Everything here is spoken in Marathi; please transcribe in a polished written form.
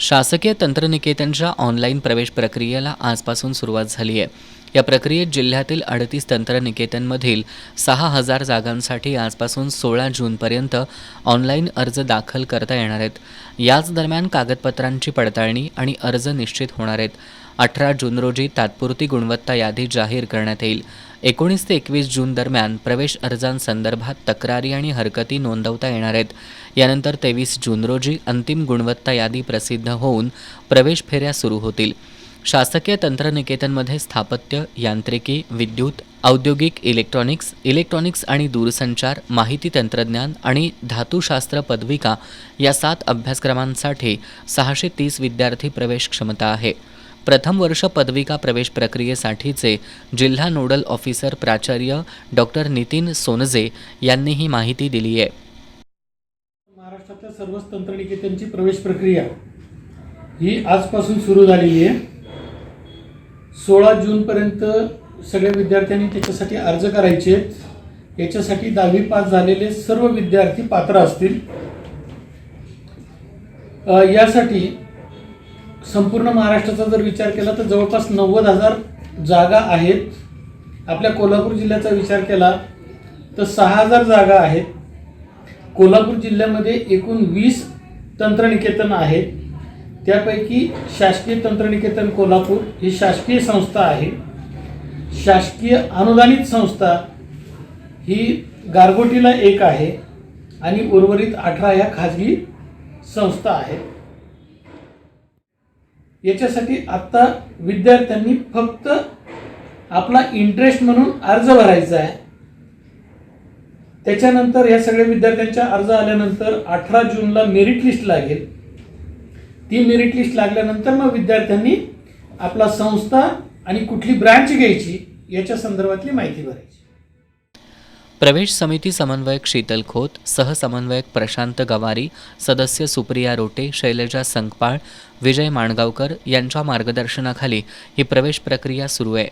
शासकीय तंत्रनिकेतनच्या ऑनलाईन प्रवेश प्रक्रियेला आजपासून सुरुवात झाली आहे. या प्रक्रियेत जिल्ह्यातील 38 तंत्रनिकेतनमधील 6,000 जागांसाठी आजपासून 16 जूनपर्यंत ऑनलाईन अर्ज दाखल करता येणार आहेत. याच दरम्यान कागदपत्रांची पडताळणी आणि अर्ज निश्चित होणार आहेत. 18 जून रोजी तात्पुरती गुणवत्ता यादी जाहीर करण्यात येईल. 19 ते 21 जून दरम्यान प्रवेश अर्जांसंदर्भात तक्रारी आणि हरकती नोंदवता येणार आहेत. यानंतर 23 जून रोजी अंतिम गुणवत्ता यादी प्रसिद्ध होऊन प्रवेश फेऱ्या सुरू होतील. शासकीय तंत्रनिकेतनमध्ये स्थापत्य, यांत्रिकी, विद्युत, औद्योगिक इलेक्ट्रॉनिक्स आणि दूरसंचार, माहिती तंत्रज्ञान आणि धातुशास्त्र पदविका या 7 अभ्यासक्रमांसाठी 630 विद्यार्थी प्रवेश क्षमता आहे. प्रथम वर्ष पदविका प्रवेश प्रक्रियेसाठीचे जिल्हा नोडल ऑफिसर प्राचार्य डॉक्टर नितीन सोनजे यांनी ही माहिती दिली आहे. महाराष्ट्रातल्या सर्वच तंत्रनिकेतनची प्रवेश प्रक्रिया ही आजपासून सुरू झालेली आहे. 16 जूनपर्यंत सगळ्या विद्यार्थ्यांनी त्याच्यासाठी अर्ज करायचे आहेत. याच्यासाठी 10वी पास झालेले सर्व विद्यार्थी पात्र असतील. यासाठी संपूर्ण महाराष्ट्राचा जर विचार केला तर जवळपास 90,000 जागा आहेत. आपल्या कोल्हापूर जिल्ह्याचा विचार केला तर 6,000 जागा आहेत. कोल्हापूर जिल्ह्यामध्ये एकूण 20 तंत्रनिकेतन आहेत. त्यापैकी शासकीय तंत्रनिकेतन कोल्हापूर ही शासकीय संस्था आहे. शासकीय अनुदानित संस्था ही गारगोटीला एक आहे आणि उर्वरित 18 ह्या खाजगी संस्था आहेत. याच्यासाठी आत्ता विद्यार्थ्यांनी फक्त आपला इंटरेस्ट म्हणून अर्ज भरायचा आहे. त्याच्यानंतर या सगळ्या विद्यार्थ्यांच्या अर्ज आल्यानंतर 18 जूनला मेरिट लिस्ट लागेल. ती मेरिट लिस्ट लागल्यानंतर मग विद्यार्थ्यांनी आपला संस्था आणि कुठली ब्रँच घ्यायची याच्या संदर्भातली माहिती भरायची. प्रवेश समिती समन्वयक शीतल खोत, सहसमन्वयक प्रशांत गवारी, सदस्य सुप्रिया रोटे, शैलजा संकपाळ, विजय माणगावकर यांच्या मार्गदर्शनाखाली ही प्रवेश प्रक्रिया सुरू आहे.